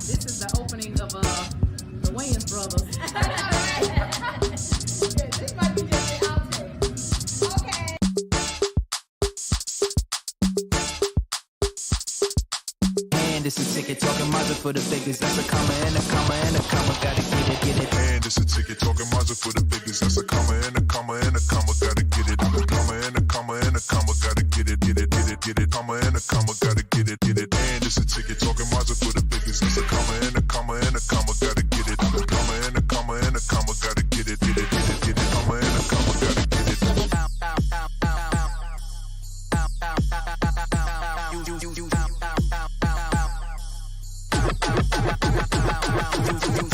This is the opening of the Wayans Brothers. This might be just the outtake. Okay. And it's a ticket talking Mazda for the biggest. That's a comma and a comma and a comma. Gotta get it, get it. And it's a ticket talking Mazda for the biggest. That's a comma and a comma and a comma. Gotta get it. A comma and a comma and a comma. Gotta get it, get it, get it, get it. Comma and a comma. Gotta get it, get it. And it's a ticket talking Mazda for the biggest. That's a comma and a comma and a comma. Gotta get it. A comma and a comma and a comma. Gotta get it, get it, get it, get it. Comma and a comma. Gotta get it.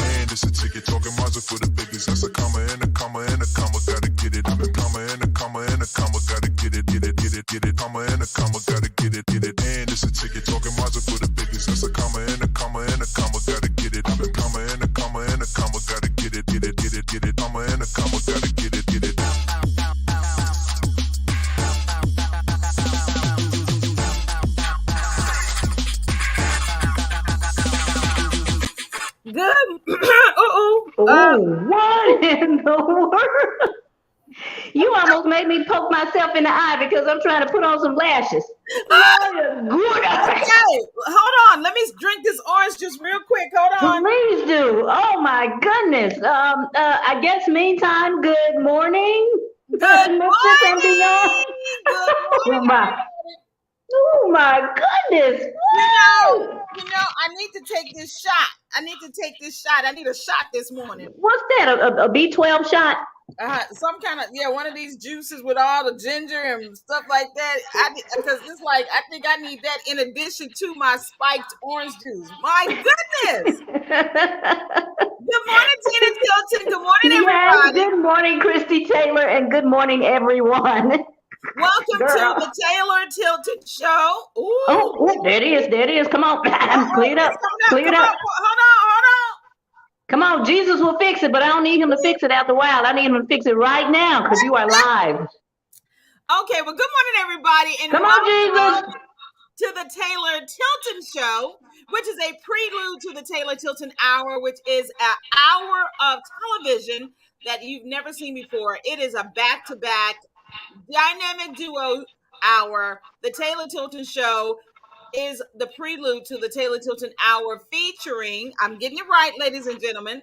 And it's a ticket talking Mazda for the biggest. That's a comma and a comma and a comma. Gotta get it. A comma and a comma and a comma. Gotta get it, get it, get it, get it. Comma and a comma. Gotta get it, get it. And it's a ticket talking Mazda for the biggest. That's a comma and a comma and a comma. Gotta get it. A comma and a comma and a comma. Gotta get it, get it, get it, get it. Comma and a comma. Gotta get it, get it. Good. What in the world? You almost made me poke myself in the eye because I'm trying to put on some lashes. Okay, hold on. Let me drink this orange juice real quick. Hold on. Please do. Oh my goodness. I guess meantime, good morning. Good morning. And beyond. Good morning. Oh my goodness. You know, I need to take this shot. I need a shot this morning. What's that? A B12 shot? Some kind of, one of these juices with all the ginger and stuff like that. Because it's like, I think I need that in addition to my spiked orange juice. My goodness. Good morning, Tina Tilton. Good morning, everybody. Yes, good morning, Christie Taylor, and good morning, everyone. Welcome to the Taylor Tilton Show. Ooh. Oh, there it is. Come on. Clear it up. Hold on. Come on, Jesus will fix it, but I don't need him to fix it after a while. I need him to fix it right now because you are live. Okay, well, good morning, everybody. And come on, Jesus. To the Taylor Tilton Show, which is a prelude to the Taylor Tilton Hour, which is an hour of television that you've never seen before. It is a back-to-back dynamic duo hour. The Taylor Tilton Show is the prelude to the Taylor Tilton Hour featuring, I'm getting it right, ladies and gentlemen,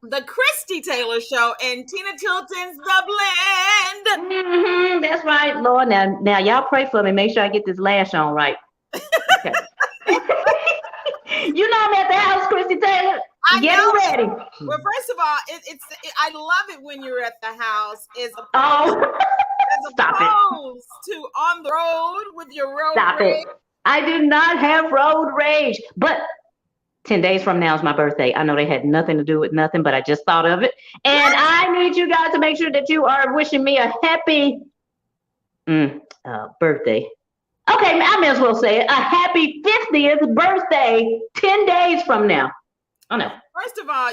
the Christie Taylor Show and Tina Tilton's The Blend. That's right, Lord. Now, y'all pray for me. Make sure I get this lash on right. Okay. You know I'm at the house, Christie Taylor. Getting ready. Well, first of all, I love it when you're at the house. As opposed to on the road with your road rage. I do not have road rage, but 10 days from now is my birthday. I know they had nothing to do with nothing, but I just thought of it. And I need you guys to make sure that you are wishing me a happy birthday. Okay, I may as well say it. A happy 50th birthday 10 days from now. Oh, no. First of all,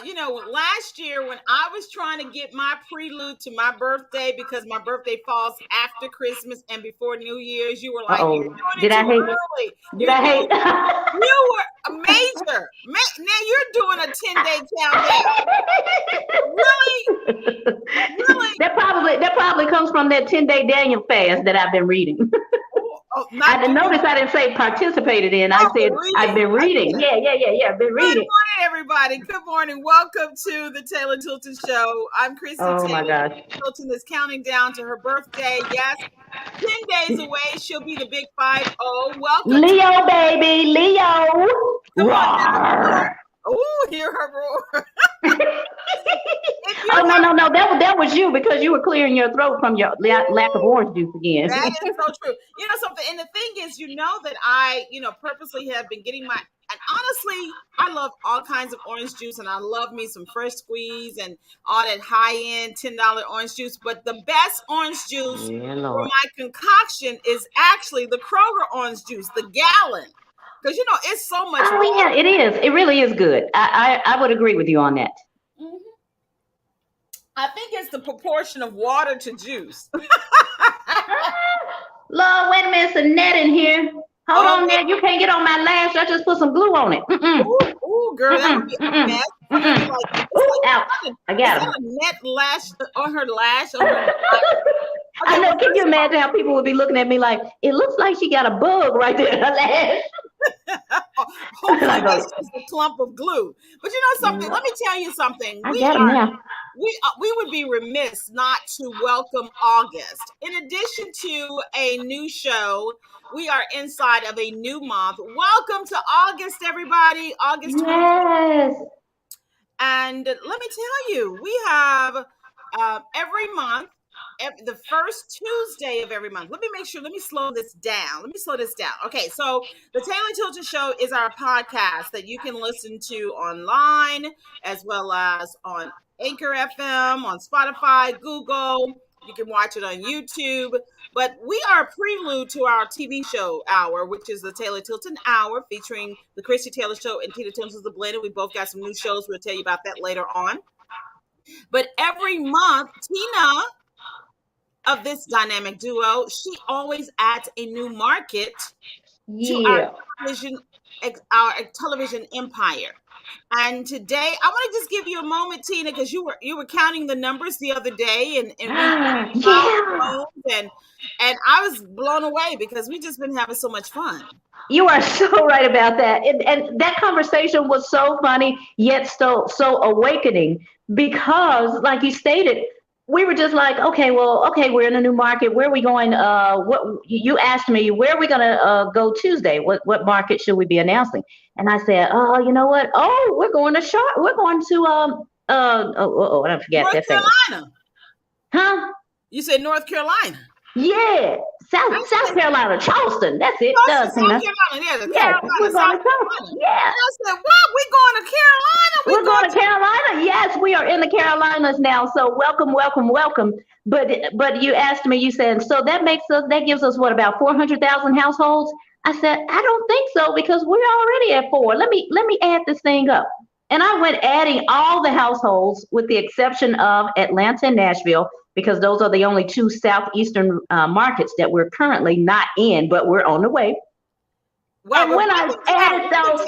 last year when I was trying to get my prelude to my birthday because my birthday falls after Christmas and before New Year's, you were like, Did I hate? Did I hate? You were a major. Now you're doing a 10-day countdown. Really? That probably comes from that 10-day Daniel fast that I've been reading. I didn't notice I didn't say participated in. I said I've been reading. Yeah. I've been reading. Good morning, everybody. Good morning. Welcome to the Taylor Tilton Show. I'm Christie. Oh my gosh. Tilton is counting down to her birthday. Yes, 10 days away. She'll be the big 5-0. Welcome, Leo, baby, Leo. Roar. Oh, hear her roar. No. That was you because you were clearing your throat from your lack of orange juice again. That is so true. Something, and the thing is, that I, purposely have been getting and honestly, I love all kinds of orange juice, and I love me some fresh squeeze and all that high-end $10 orange juice. But the best orange juice for my concoction is actually the Kroger orange juice, the gallon. Because, it's so much water. Yeah, it is. It really is good. I would agree with you on that. Mm-hmm. I think it's the proportion of water to juice. Lord, wait a minute. It's a net in here. Hold on there. You can't get on my lash. I just put some glue on it. Ooh, Ooh, girl, that would be a mess. Somebody be like, Ooh, ouch. I is got that him. a net lash on her lash? On her I know. well, Can you imagine how people would be looking at me like, it looks like she got a bug right there in her lash? hopefully Like, that's just a clump of glue. But you know something? Let me tell you something. I got him now. We would be remiss not to welcome August. In addition to a new show, we are inside of a new month. Welcome to August, everybody. August 20. Yes. And let me tell you, we have every month, the first Tuesday of every month. Let me slow this down. Okay, so the Taylor Tilton Show is our podcast that you can listen to online as well as on Anchor FM, on Spotify, Google. You can watch it on YouTube. But we are a prelude to our TV show hour, which is the Taylor Tilton Hour, featuring the Christie Taylor Show and Tina Timms is the blend. And we both got some new shows. We'll tell you about that later on. But every month, Tina of this dynamic duo, she always adds a new market to Yeah. our television empire. And today, I want to just give you a moment, Tina, because you were counting the numbers the other day, and we Yeah. and I was blown away because we just been having so much fun. You are so right about that. And that conversation was so funny, yet so awakening because, like you stated, we were just like, okay, well, okay, we're in a new market. Where are we going? What you asked me, where are we gonna go Tuesday? What market should we be announcing? And I said, oh, you know what? Oh, we're going to I forget North that thing. Carolina. Huh? You said North Carolina. Yeah, South Carolina, Charleston. That's it. South Tina. Carolina, yeah, the Yes, Carolina, we're South going to Charleston. Carolina. Yeah. And I said, what? We going to Carolina? We're going to Carolina. Yes, we are in the Carolinas now. So welcome, welcome, welcome. But you asked me, you said, so that gives us what, about 400,000 households? I said, I don't think so because we're already at 4. Let me add this thing up. And I went adding all the households with the exception of Atlanta and Nashville, because those are the only two southeastern markets that we're currently not in, but we're on the way. Well, and when I added those,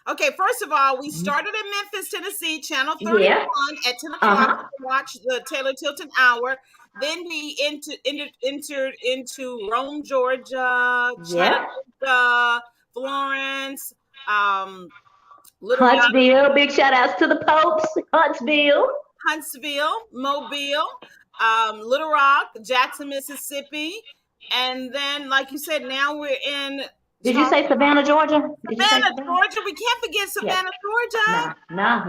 okay, first of all, we started in Memphis, Tennessee, Channel 31 at 10 o'clock to watch the Taylor Tilton Hour. Then we entered into Rome, Georgia, Chattanooga, Florence, Huntsville. Big shout outs to the Popes. Huntsville, Mobile, Little Rock, Jackson, Mississippi, and then, like you said, now we're in. Did you say Savannah, Georgia? Savannah, Georgia. We can't forget Savannah, Georgia. No.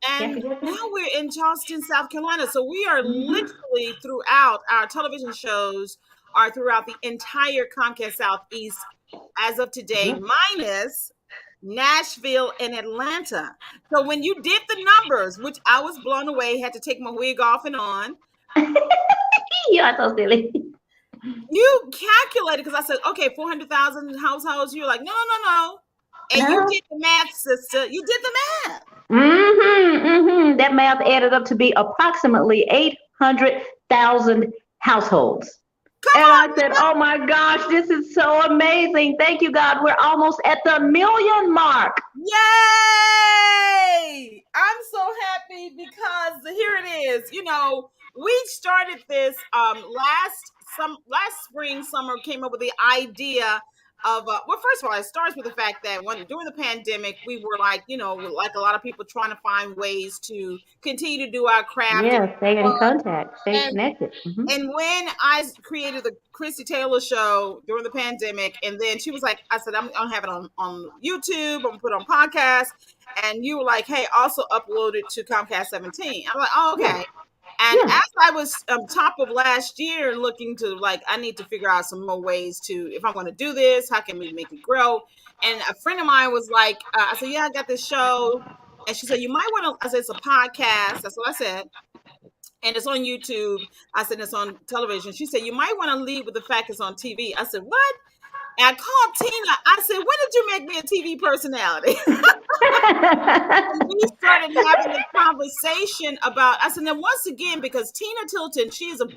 And now we're in Charleston, South Carolina. So we are literally throughout our television shows are throughout the entire Comcast Southeast as of today, minus Nashville and Atlanta. So when you did the numbers, which I was blown away, had to take my wig off and on. You are so silly. You calculated, because I said, okay, 400,000 households. You're like, no. And you did the math, sister. You did the math. That math added up to be approximately 800,000 households. I said, oh my gosh, this is so amazing. Thank you, God. We're almost at the 1 million mark. Yay! I'm so happy because here it is. You know, we started this last spring, summer, came up with the idea of well, first of all, it starts with the fact that during the pandemic, we were like, you know, like a lot of people trying to find ways to continue to do our craft. Yeah, stay in contact, stay connected. And when I created the Christie Taylor Show during the pandemic, and then she was like, I said, I'm gonna have it on YouTube, I'm gonna put it on podcast, and you were like, hey, also upload it to Comcast 17. I'm like, oh, okay. And as I was top of last year looking to, like, I need to figure out some more ways to, if I'm going to do this, how can we make it grow? And a friend of mine was like, I said, yeah, I got this show. And she said, you might want to, I said, it's a podcast. That's what I said. And it's on YouTube. I said, it's on television. She said, you might want to lead with the fact it's on TV. I said, what? And I called Tina. I said, when did you make me a TV personality? And we started having this conversation about, I said, then once again, because Tina Tilton, she is a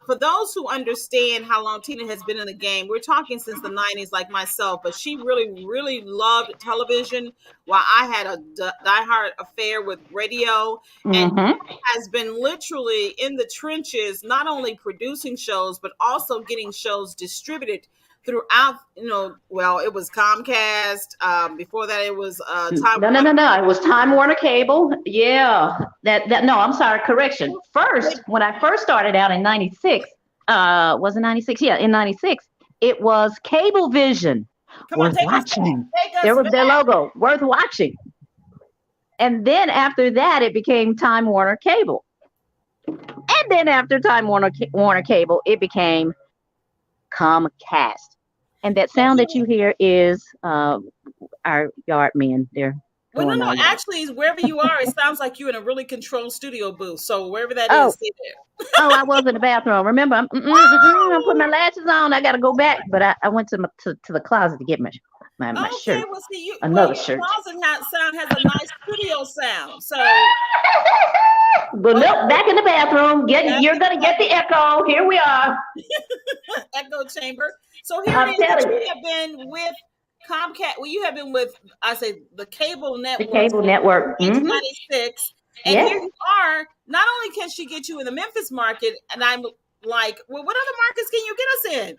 for those who understand how long Tina has been in the game, we're talking since the 90s, like myself, but she really, really loved television while I had a diehard affair with radio. And Mm-hmm. has been literally in the trenches, not only producing shows, but also getting shows distributed throughout, well, it was Comcast. Before that, it was Time No, no, no, no. It was Time Warner Cable. Yeah. No, I'm sorry. Correction. First, when I first started out in 96, was it 96? Yeah, in 96, it was Cablevision. Come on, Worth take us watching. back. Take us There was back. their logo. Worth watching. And then after that, it became Time Warner Cable. And then after Time Warner Cable, it became Comcast. And that sound that you hear is our yard men. They're Well, going no, on. actually, wherever you are, it sounds like you're in a really controlled studio booth. So wherever that Oh. is, stay there. I was in the bathroom. Remember, I'm putting my lashes on. I got to go back. But I went to the closet to get my shirt. Well, see, Another your shirt. closet sound has a nice studio sound. So, Well, nope, back in the bathroom. You're going to get the echo. Here we are. echo chamber. So here I'm it is. telling You you. have been with Comcast. Well, you have been with, I say, the cable The network. cable network. Since Mm-hmm. 1996. And Yes. here you are. Not only can she get you in the Memphis market, and I'm like, well, what other markets can you get us in?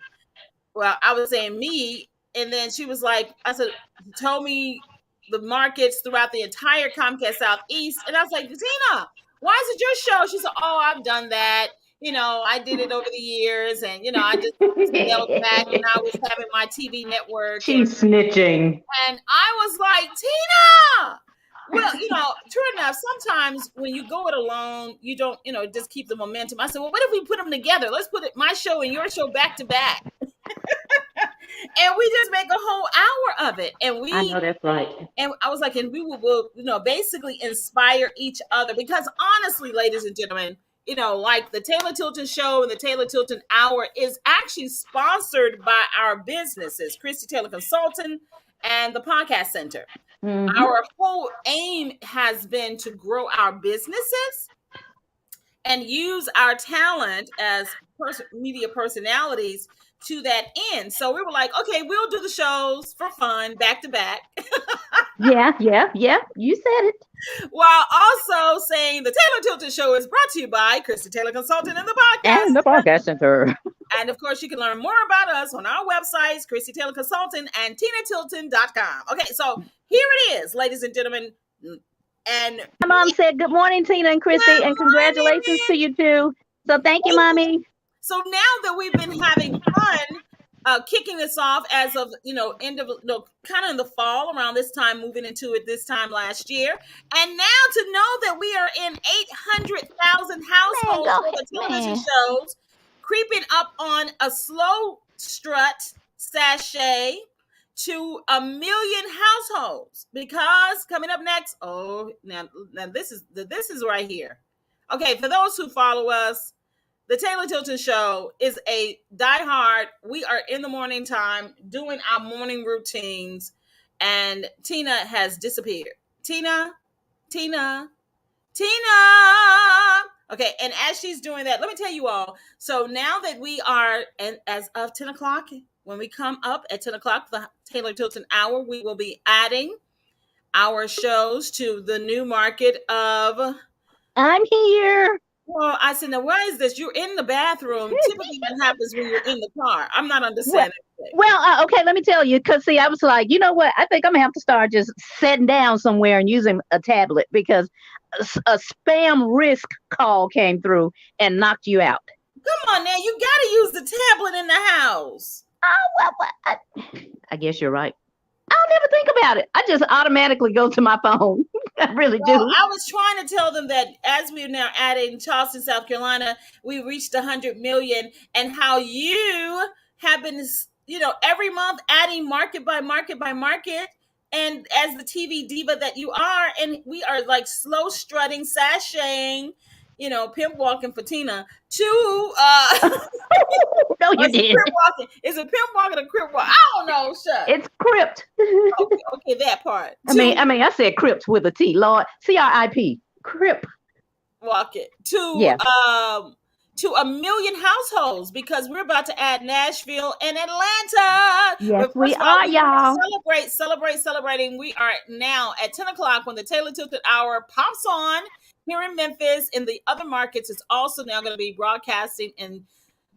Well, I was saying me. And then she was like, told me the markets throughout the entire Comcast Southeast. And I was like, Tina, why is it your show? She said, oh, I've done that. I did it over the years. And, I just scaled back when I was having my TV network. She's snitching. And I was like, Tina! Well, true enough, sometimes when you go it alone, you don't, just keep the momentum. I said, well, what if we put them together? Let's put my show and your show back to back. And we just make a whole hour of it. And I know that's right. And I was like, and we will, basically inspire each other. Because honestly, ladies and gentlemen, like the Taylor Tilton Show and the Taylor Tilton Hour is actually sponsored by our businesses, Christie Taylor Consultant and the Podcast Center. Mm-hmm. Our whole aim has been to grow our businesses and use our talent as media personalities to that end. So we were like, okay, we'll do the shows for fun, back to back. Yeah. You said it. While also saying the Taylor Tilton Show is brought to you by Christie Taylor Consultant and the Podcast Center. And of course, you can learn more about us on our websites, Christie Taylor Consultant and TinaTilton.com. Okay, so here it is, ladies and gentlemen. And my mom said, good morning, Tina and Christie, and congratulations to you too. So thank you, Mommy. So now that we've been having fun, kicking this off as of, end of, kind of in the fall, around this time, moving into it this time last year. And now to know that we are in 800,000 households for the television shows, creeping up on a slow strut sachet to 1 million households. Because coming up next, now this is right here. Okay, for those who follow us, the Taylor Tilton Show is a diehard. We are in the morning time doing our morning routines, and Tina has disappeared. Tina. Okay, and as she's doing that, let me tell you all. So now that we are, and as of 10 o'clock, when we come up at 10 o'clock, the Taylor Tilton Hour, we will be adding our shows to the new market of... I'm here. Well, I said, now, why is this? You're in the bathroom. Typically, what happens when you're in the car? I'm not understanding. Well, okay, let me tell you, because, see, I was like, you know what? I think I'm going to have to start just sitting down somewhere and using a tablet because a spam risk call came through and knocked you out. Come on now. You got to use the tablet in the house. Oh, well, I guess you're right. I'll never think about it. I just automatically go to my phone. I really do. I was trying to tell them that as we're now adding Charleston, South Carolina, we reached 100 million, and how you have been, every month adding market by market by market. And as the TV diva that you are, and we are like slow strutting, sashaying, pimp walking for Tina to no, you did. Is it pimp walking or crip walking? I don't know. Shut. It's crypt. Okay, that part. I mean, I said crypt with a T. Lord, CRIP. Crip. Walk it to 1 million households because we're about to add Nashville and Atlanta. Yes, But we first of all, are, we want y'all. to celebrating. We are now at 10 o'clock when the Taylor Tilton Hour pops on here in Memphis. In the other markets, it's also now going to be broadcasting in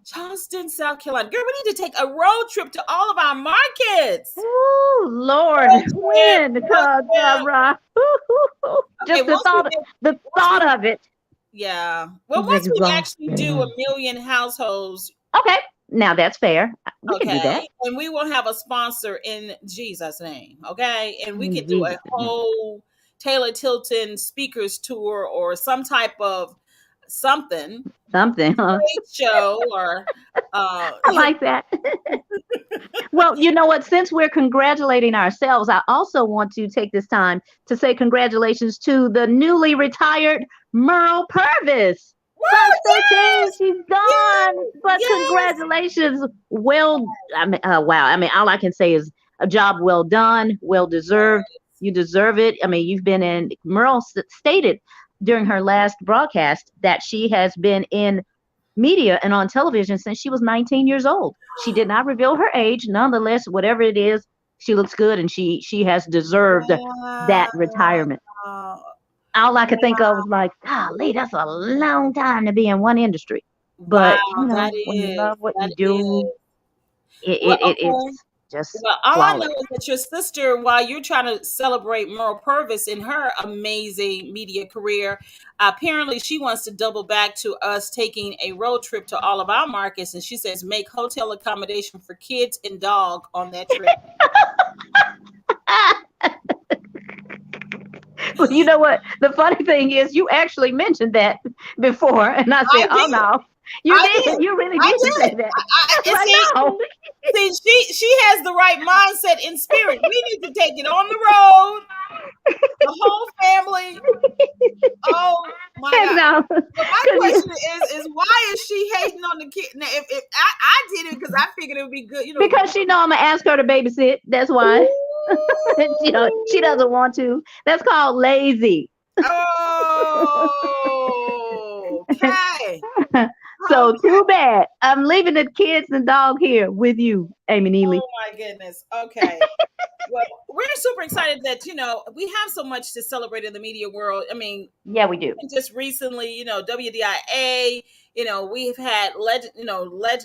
Charleston, South Carolina. Girl, we need to take a road trip to all of our markets. Oh Lord, Road trip, when? road trip. Right. Okay, Just the thought of it. yeah. Well, Is once we actually do exhausting. 1 million households, Okay, now that's fair. We can do that. okay, and we will have a sponsor in Jesus' name, okay, and we In could do a Jesus' name. whole Taylor Tilton speakers tour or some type of something Something, huh? trade show or I like that. Well, you know what? Since we're congratulating ourselves, I also want to take this time to say congratulations to the newly retired Merle Purvis. woo, Folks, they say yes, she's gone, yes, but yes. congratulations. Well, I mean, wow. I mean, all I can say is a job well done, well deserved. You deserve it. I mean, you've been in, Merle stated during her last broadcast that she has been in media and on television since she was 19 years old. She did not reveal her age. Nonetheless, whatever it is, she looks good and she has deserved that retirement. Wow. All I could think of was like, golly, that's a long time to be in one industry. Wow, But you know, that when you is, love what that you is. do, Well, it's okay. just Well, all I know flawless. is that your sister, while you're trying to celebrate Merle Purvis in her amazing media career, apparently she wants to double back to us taking a road trip to all of our markets. And she says, make hotel accommodation for kids and dog on that trip. Well, you know what? The funny thing is, you actually mentioned that before, and I I said, "Oh did. no, you I did. did. You really I did say did. that." And I know. she has the right mindset in spirit. We need to take it on the road, the whole family. Oh my Heck God. no, But my because you question is why is she hating on the kid? Now, if I did it because I figured it would be good, because she know I'm gonna ask her to babysit. That's why. She Ooh. doesn't want to. That's called lazy. Oh, okay. So Okay. too bad. I'm leaving the kids and dog here with you, Amy Neely. Oh my goodness. Okay. Well, we're super excited that we have so much to celebrate in the media world. I mean, Yeah, we do. just recently, WDIA, we've had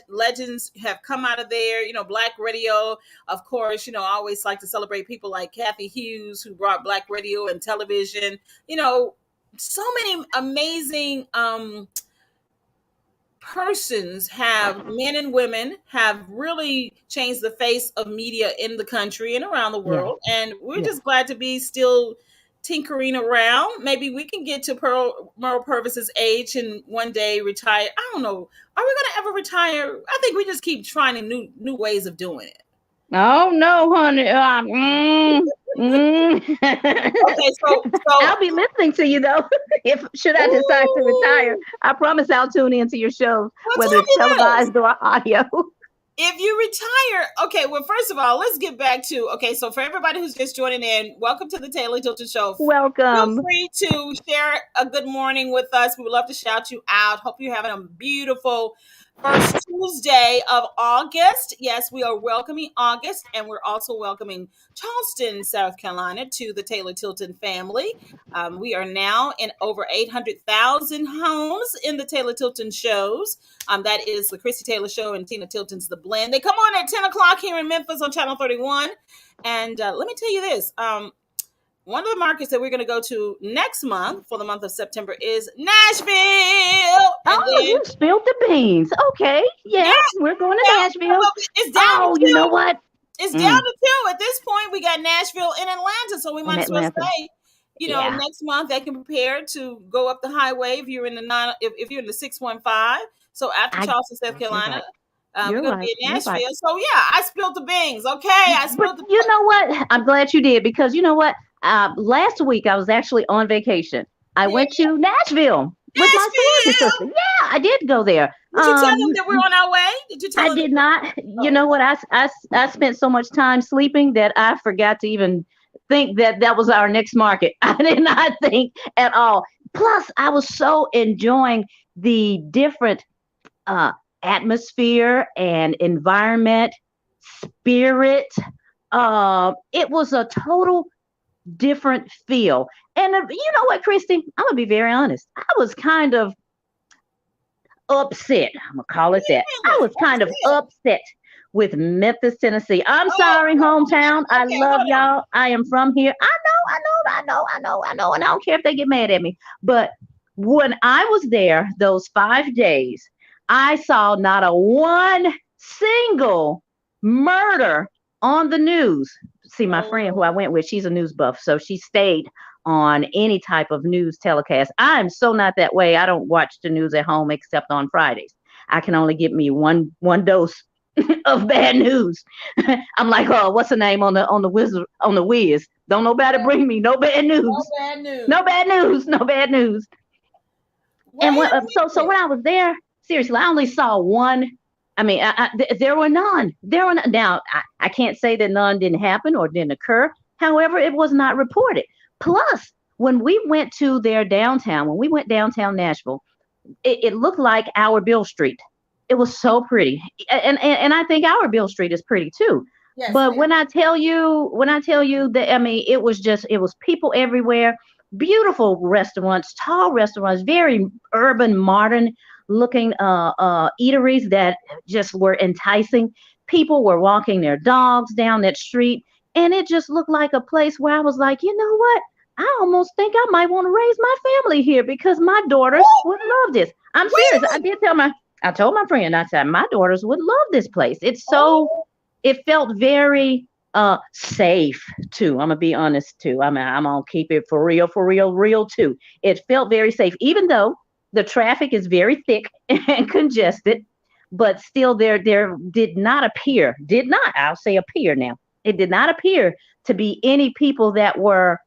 legends have come out of there, Black radio, of course, I always like to celebrate people like Kathy Hughes, who brought Black radio and television, so many amazing persons have men and women have really changed the face of media in the country and around the Yeah, world, and we're yeah. just glad to be still tinkering around. Maybe we can get to Merle Purvis's age and one day retire. I don't know, are we going to ever retire? I think we just keep trying new ways of doing it. Oh no, honey. Okay, so I'll be listening to you though. If should I decide to retire, ooh, I promise I'll tune into your shows, well, whether tell it's me this. televised or audio. If you retire, okay, well, first of all, let's get back to, okay, so for everybody who's just joining in, welcome to the Taylor Tilton Show. Feel Welcome. free to share a good morning with us. We would love to shout you out. Hope you're having a beautiful first Tuesday of August. Yes, we are welcoming August, and we're also welcoming Charleston, South Carolina, to the Taylor Tilton family. We are now in over 800,000 homes in the Taylor Tilton shows. That is the Christie Taylor Show and Tina Tilton's The Blend. They come on at 10 o'clock here in Memphis on Channel 31. And let me tell you this. One of the markets that we're going to go to next month for the month of September is Nashville. And Oh, then, you spilled the beans. Okay. yeah, Yeah, we're going to yeah, Nashville. it's down to Oh, you know two. what? It's down Mm, to two. At this point, we got Nashville and Atlanta. So we in might as well Atlanta. say, Yeah. next month they can prepare to go up the highway if you're in the if you're in the 615. So after I Charleston, South you're Carolina, right. we're You're going to right. be in You're right. Nashville. So yeah, I spilled the beans. Okay, I But spilled the. you know what? I'm glad you did because you know what? Last week I was actually on vacation. I Yeah, went to Nashville with my sorority sister. Nashville. Yeah, I did go there. Did you tell them that we're on our way? Did you tell I them did that? not. You Oh, know what? I spent so much time sleeping that I forgot to even think that that was our next market. I did not think at all. Plus, I was so enjoying the different atmosphere and environment, spirit. It was a total different feel. And you know what, Christy? I'm gonna be very honest. I was kind of upset. I'm gonna call it that. I was kind of upset with Memphis, Tennessee. I'm sorry, hometown. I love y'all. I am from here. I know, and I don't care if they get mad at me. But when I was there those 5 days, I saw not a one single murder on the news. See, my friend who I went with, she's a news buff, so she stayed on any type of news telecast. I'm so not that way. I don't watch the news at home except on Fridays. I can only get me one dose of bad news. I'm like, oh, what's the name on the Wiz? Don't nobody bring me no bad news. No bad news. And so when I was there, seriously, I only saw one. I mean, there were none. Now, I can't say that none didn't happen or didn't occur. However, it was not reported. Plus, when we went to their downtown, when we went downtown Nashville, it looked like our Bill Street. It was so pretty. And I think our Bill Street is pretty too. Yes, but when I tell you that, I mean, it was people everywhere, beautiful restaurants, tall restaurants, very urban, modern looking eateries that just were enticing. People were walking their dogs down that street, and it just looked like a place where I was like, you know what? I almost think I might want to raise my family here because my daughters would love this. I'm serious. I told my friend, I said, my daughters would love this place. It felt very safe too. I'm gonna be honest too. I'm gonna keep it for real too. It felt very safe, even though the traffic is very thick and congested, but still there did not appear, I'll say appear now. It did not appear to be any people that were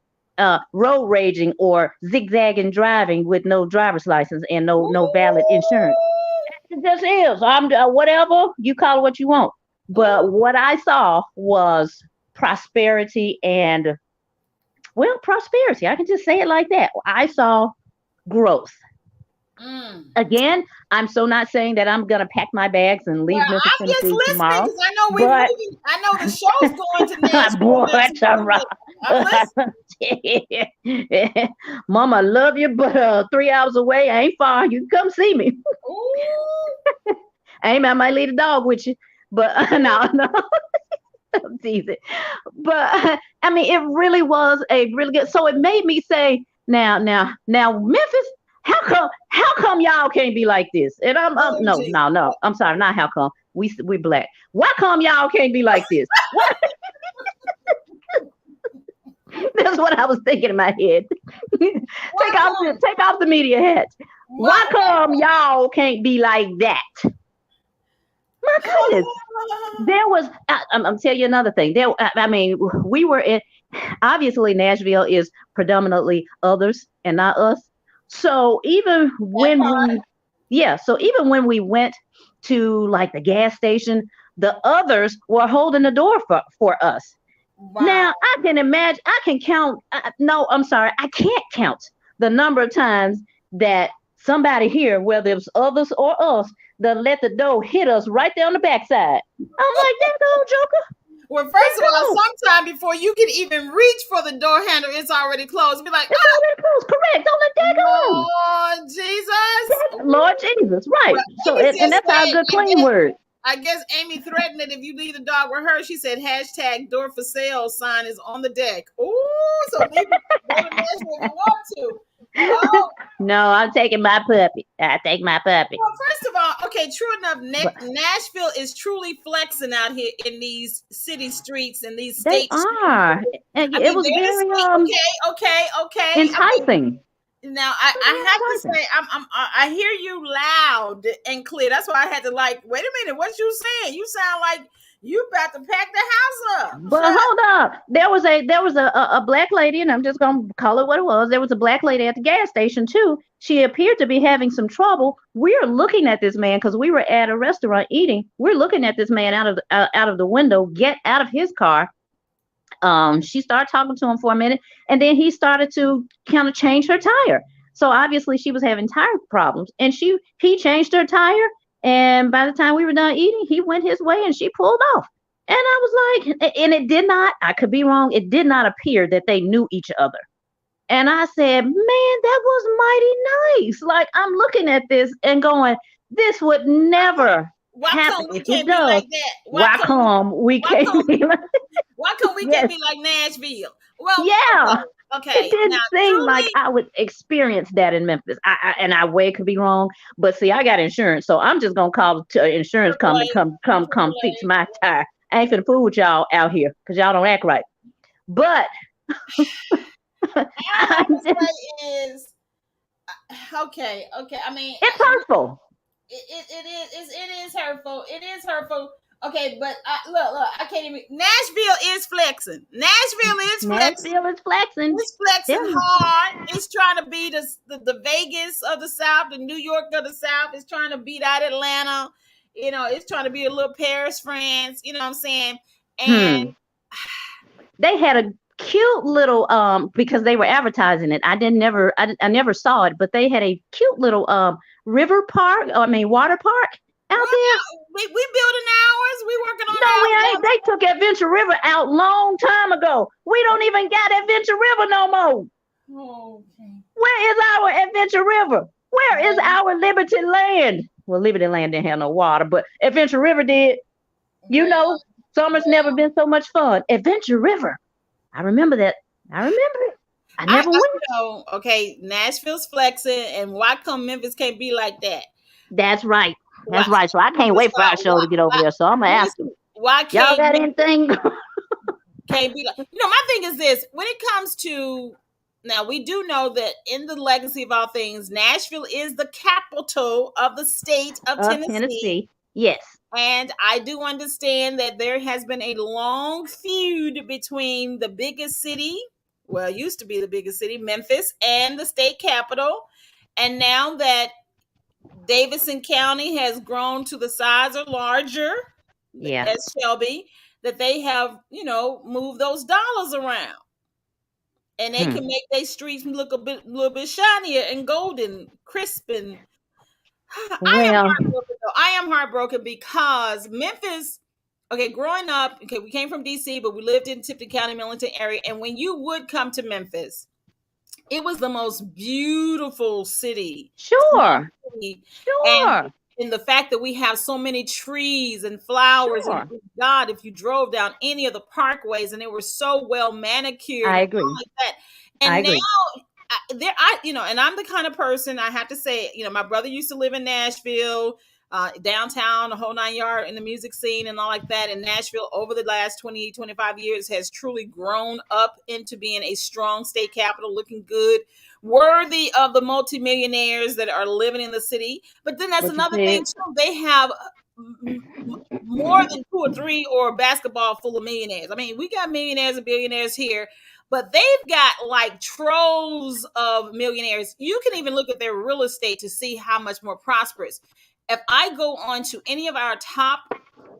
road raging or zigzagging driving with no driver's license and no valid insurance. It just is. I'm whatever, you call it what you want. But what I saw was prosperity and, well, prosperity. I can just say it like that. I saw growth. Again, I'm so not saying that I'm gonna pack my bags and leave Memphis, Tennessee tomorrow. I know I know the show's going to Nashville. Mama, I love you, but 3 hours away, I ain't far. You can come see me. I might leave the dog with you, but no. I'm teasing. But I mean, it really was a really good. So it made me say, now, Memphis. How come y'all can't be like this? And I'm no. I'm sorry, not how come. We black. Why come y'all can't be like this? That's what I was thinking in my head. Take off the media hat. Why come y'all can't be like that? My goodness. There was. I'm tell you another thing. We were in. Obviously, Nashville is predominantly others and not us. So even when we went to like the gas station, the others were holding the door for us. Wow. Now I can imagine, I can count. I'm sorry, I can't count the number of times that somebody here, whether it was others or us, that let the door hit us right there on the backside. I'm like, that old joker. Well, first of all, sometime before you can even reach for the door handle, it's already closed. Be like, it's already closed. Correct. Don't let that go. Lord Jesus. Lord Jesus. Right. Well, so, and that's our good clean word. I guess Amy threatened that if you leave the dog with her, she said, #door for sale sign is on the deck. Ooh, so leave it if you want to. Oh. No, I'm taking my puppy. I take my puppy. Well, first of all, okay, true enough, Nashville is truly flexing out here in these city streets and these states. They are. And it was very okay. enticing. Now I have to say I hear you loud and clear. That's why I had to wait a minute. What you saying? You sound like you about to pack the house up. But hold up. There was a black lady, and I'm just gonna call it what it was. There was a black lady at the gas station too. She appeared to be having some trouble. We're looking at this man because we were at a restaurant eating. We're looking at this man out of the window, get out of his car. She started talking to him for a minute, and then he started to kind of change her tire. So obviously she was having tire problems, and he changed her tire, And by the time we were done eating, he went his way and she pulled off. And I was like, and it did not, I could be wrong, it did not appear that they knew each other. And I said, man, that was mighty nice. Like, I'm looking at this and going, this would never Why happen. come we If it can't be does, like that? why come we why can't come be like, why come we yes, can't be like Nashville? Well, yeah. It okay. Now didn't seem like truly, I would experience that in Memphis. And I way could be wrong, but see, I got insurance, so I'm just gonna call the insurance company AAA, come fix my tire. I ain't finna fool with y'all out here because y'all don't act right. But all I I have to just, say is okay. I mean, it's hurtful. it is hurtful. It is hurtful. Okay, but look, I can't even. Nashville is flexing. Nashville is flexing. Nashville is flexing. It's flexing Yeah. hard. It's trying to be the Vegas of the South, the New York of the South. It's trying to beat out Atlanta. It's trying to be a little Paris, France. You know what I'm saying? And Hmm. They had a cute little because they were advertising it. I never saw it, but they had a cute little river park, water park out there. we building ours. We working on No, we ours. ain't. They took Adventure River out long time ago. We don't even got Adventure River no more. Okay. Where is our Adventure River? Where is our Liberty Land? Well, Liberty Land didn't have no water, but Adventure River did. You know, summer's never been so much fun. Adventure River. I remember that. I remember it. I never went. know. Okay, Nashville's flexing, and why come Memphis can't be like that? That's right. Why? That's right. So I can't wait for our show to get over there. So I'm gonna ask them. Why Y'all can't got anything? can't be like? My thing is this: when it comes to now, we do know that in the legacy of all things, Nashville is the capital of the state of Tennessee. Tennessee. Yes. And I do understand that there has been a long feud between the biggest city, well, it used to be the biggest city, Memphis, and the state capital. And now that Davidson County has grown to the size or larger Yeah. as Shelby, that they have, moved those dollars around. And they can make their streets look a little bit shinier and golden, crisp, and Well, I am heartbroken because Memphis, okay, growing up, okay, we came from DC, but we lived in Tipton County, Millington area. And when you would come to Memphis, it was the most beautiful city. sure. And the fact that we have so many trees and flowers, Sure. and God, if you drove down any of the parkways and they were so well manicured, I agree. and all like that. And I now agree. and I'm the kind of person, I have to say, my brother used to live in Nashville, downtown, the whole 9 yard, in the music scene and all like that. And Nashville over the last 20, 25 years has truly grown up into being a strong state capital, looking good, worthy of the multimillionaires that are living in the city. But then that's another thing too. They have more than 2 or 3 or basketball full of millionaires. I mean, we got millionaires and billionaires here, but they've got like troves of millionaires. You can even look at their real estate to see how much more prosperous. If I go on to any of our top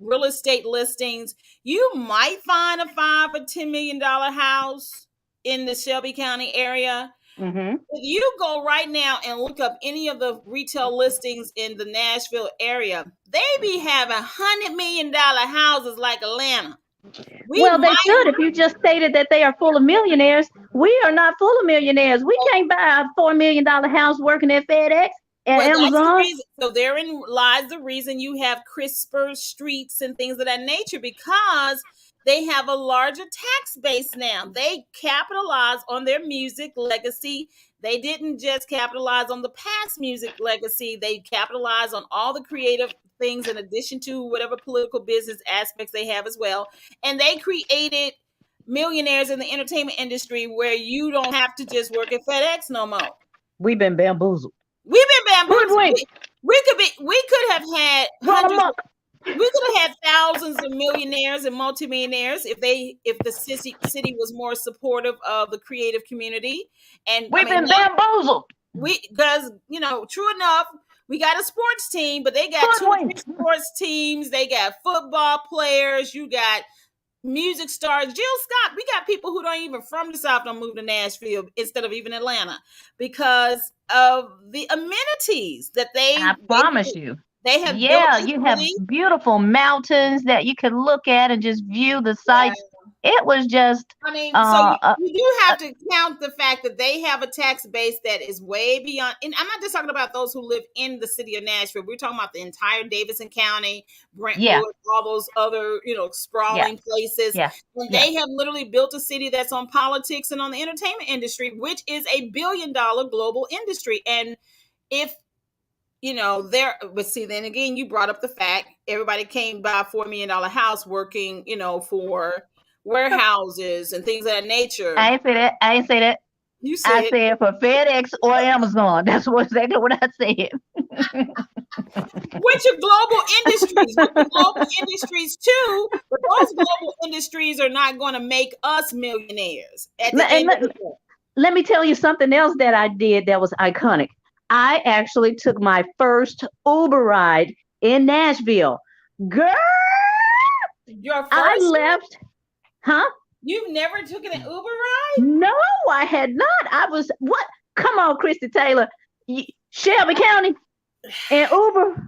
real estate listings, you might find a $5 or $10 million house in the Shelby County area. Mm-hmm. If you go right now and look up any of the retail listings in the Nashville area, they be having $100 million houses like Atlanta. They should. If you just stated that they are full of millionaires, we are not full of millionaires. We can't buy a $4 million house working at FedEx and Amazon. So therein lies the reason you have crisper streets and things of that nature, because they have a larger tax base now. They capitalize on their music legacy. They didn't just capitalize on the past music legacy. They capitalize on all the creative things in addition to whatever political business aspects they have as well. And they created millionaires in the entertainment industry where you don't have to just work at FedEx no more. We've been bamboozled. We've been bamboozled. We could have had hundreds. We could have had thousands of millionaires and multimillionaires if the city was more supportive of the creative community. And we've been bamboozled. Because true enough, we got a sports team, but they got 2 sports teams. They got football players. You got music stars. Jill Scott. We got people who don't even from the South don't move to Nashville instead of even Atlanta because of the amenities that they. I promise you. They have built Yeah, a you have city. beautiful mountains that you could look at and just view the Yeah. sights. It was just I mean, so uh, uh, you do have to count the fact that they have a tax base that is way beyond. And I'm not just talking about those who live in the city of Nashville. We're talking about the entire Davidson County, yeah, Brentwood, all those other, yeah, sprawling places. yeah, And yeah. they have literally built a city that's on politics and on the entertainment industry, which is a $1 billion global industry. And if there, but see, then again, you brought up the fact everybody came by $4 million house working, for warehouses and things of that nature. I ain't say that. I ain't say that. You I said, said for FedEx or Amazon. That's exactly what I said. which are global industries too, but those global industries are not going to make us millionaires at the And end of the day. let me tell you something else that I did that was iconic. I actually took my first Uber ride in Nashville. Girl, Your I first, left. Huh? you've never taken an Uber ride? No, I had not. I was what? Come on, Christie Taylor. Shelby County and Uber. I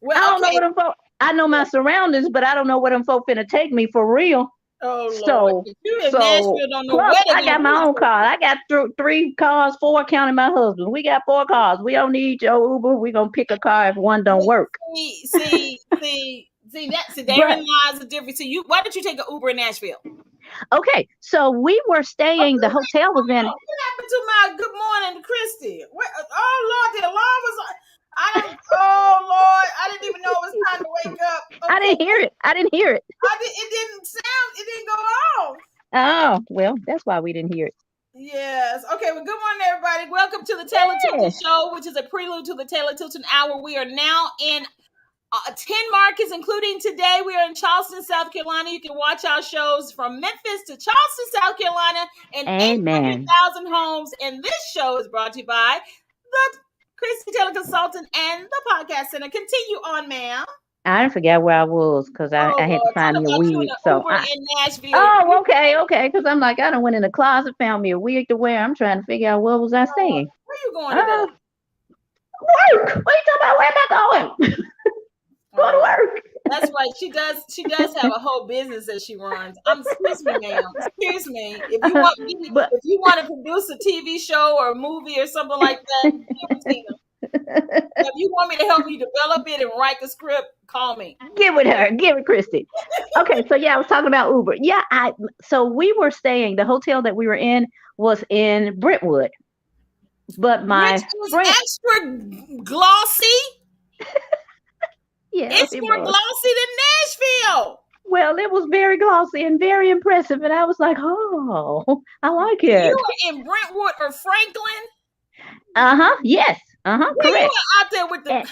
Well, don't know okay. what them folk. I know my surroundings, but I don't know where them folk finna take me for real. Oh Lord, So, if you in so Nashville, don't know plus where they're I got gonna my put own you. car. I got 3 cars, 4 counting my husband. We got 4 cars. We don't need your Uber. We gonna pick a car if one don't work. Therein But lies the difference. So why did you take an Uber in Nashville? okay, so we were staying. The hotel was in. What happened to my good morning, Christie? Oh Lord, the alarm was on. Oh Lord, I didn't even know it was time to wake up. I Okay, didn't hear it. I didn't hear it. it didn't sound. It didn't go off. Oh well, that's why we didn't hear it. Yes. Okay. Well, good morning, everybody. Welcome to the Taylor Tilton Show, which is a prelude to the Taylor Tilton Hour. We are now in 10 markets, including today. We are in Charleston, South Carolina. You can watch our shows from Memphis to Charleston, South Carolina, and Amen. 800,000 homes. And this show is brought to you by the Christie Taylor Consultant and the Podcast Center. Continue on, ma'am. I forgot where I was because I Oh, had to Lord. find Talk me a about you in wig. the So Uber in Nashville. oh, okay. Because I'm like, I done went in the closet, found me a wig to wear. I'm trying to figure out what was I saying. Where you going today? Work. What are you talking about? Where am I going? Go to work. That's right. She does have a whole business that she runs. Excuse me, ma'am. Excuse me. If you want to produce a TV show or a movie or something like that, give it to Tina. If you want me to help you develop it and write the script, call me. Give it her. Give it Christie. Okay, so yeah, I was talking about Uber. Yeah, so we were staying. The hotel that we were in was in Brentwood, but my Which is friend, extra glossy. yeah, It's it more was. glossy than Nashville. Well, it was very glossy and very impressive, and I was like, oh, I like it. You were in Brentwood or Franklin. Yes. Correct. You were out there with the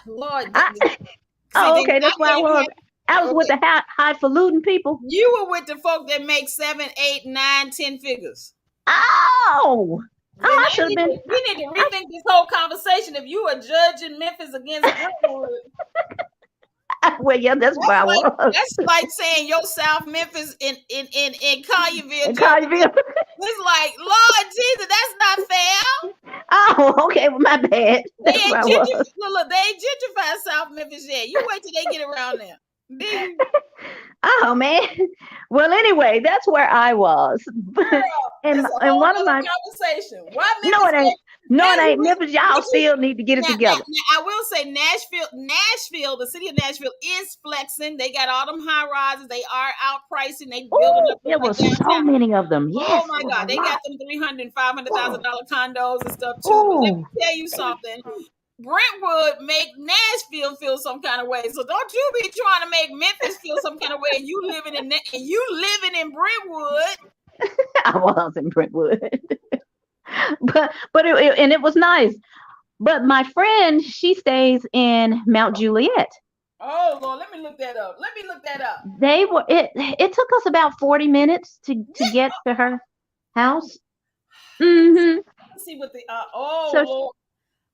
Lord. Okay, that's why I was. I was with the highfalutin people. You were with the folk that make 7, 8, 9, 10 figures. Oh, I should have been. We need to rethink this whole conversation. If you are judging Memphis against Brentwood, Well, yeah, that's where I was. That's like saying your South Memphis in Collierville. In Collierville. It's like, Lord Jesus, that's not fair. Oh, okay, well, my bad. They That's ain't where I was. they ain't gentrified South Memphis yet. You wait till they get around there. Oh man. Well, anyway, that's where I was. Girl, and that's a whole one of my conversation. Why no, Memphis? it ain't. No, it ain't. Memphis- Memphis, y'all still need to get it together. Now, I will say Nashville, the city of Nashville is flexing. They got all them high rises. They are outpricing. They building Ooh, up. there was so many of them. Yes. Oh my God, they got them $300,000 and $500,000 condos and stuff too. But let me tell you something. Brentwood make Nashville feel some kind of way. So don't you be trying to make Memphis feel some kind of way. And you living in Brentwood. I was in Brentwood. but it was nice. But my friend, she stays in Mount Juliet. Oh Lord, let me look that up. They were it took us about 40 minutes to get to her house. Mm-hmm. Let's see what the So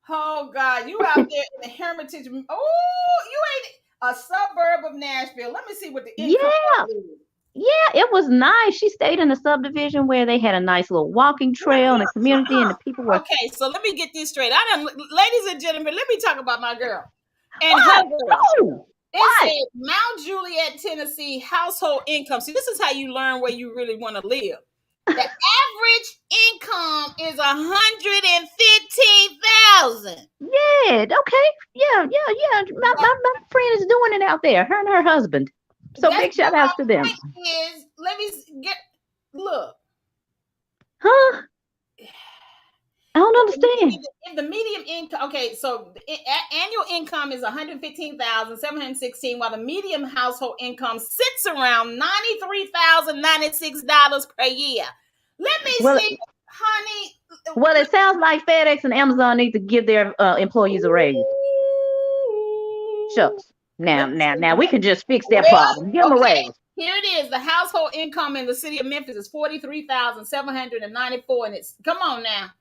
oh God, you out there in the Hermitage. Oh, you ain't a suburb of Nashville. Let me see what the income is. Yeah, it was nice. She stayed in a subdivision where they had a nice little walking trail and a community, and the people were okay. So let me get this straight. Ladies and gentlemen, let me talk about my girl. And Heather, Oh, it what? said Mount Juliet, Tennessee household income. See, this is how you learn where you really want to live. The average income is 115,000. Yeah, okay. Yeah. My friend is doing it out there, her and her husband. So That's big what shout outs to my them. point is. Let me get look. Huh? I don't understand. If the medium income, okay, so annual income is 115,716, while the medium household income sits around $93,096 per year. Let me Well, see, honey. well, it sounds like FedEx and Amazon need to give their employees a raise. Shucks. Let me Now see. we can just fix that Well, problem. Give them a okay. raise. Here it is. The household income in the city of Memphis is 43,794, and it's come on now.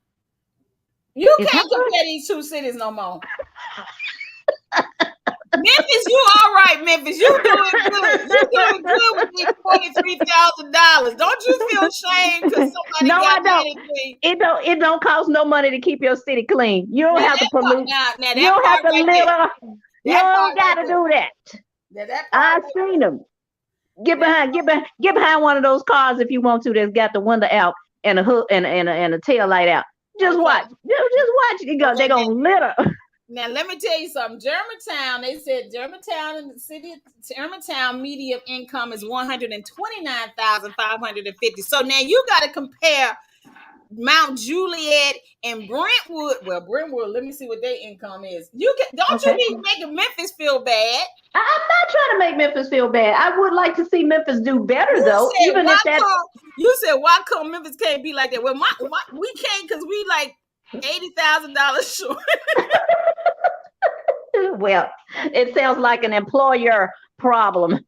You Is how can't much? compare these two cities no more. Memphis, you all right, Memphis. You doing good. You doing good with these $43,000. Don't you feel shame because somebody No, got I don't. anything? It don't cost no money to keep your city clean. You don't Now have to that part, pollute. now You that don't have part to right there. litter. You That part don't right gotta there. do that. Now that I part right seen them. Get there. behind one of those cars if you want to. That's got the window out and a hook and a tail light out. Just Okay. watch. Just watch. They're gonna litter. Now let me tell you something. Germantown, they said Germantown in the city of Germantown median income is 129,550. So now you got to compare Mount Juliet and Brentwood. Well, Brentwood, let me see what their income is. Don't you Okay. need making Memphis feel bad? I'm not trying to make Memphis feel bad. I would like to see Memphis do better, You though. said Even why if that. why come Memphis can't be like that? Well, we can't because we like $80,000 short. Well, it sounds like an employer problem.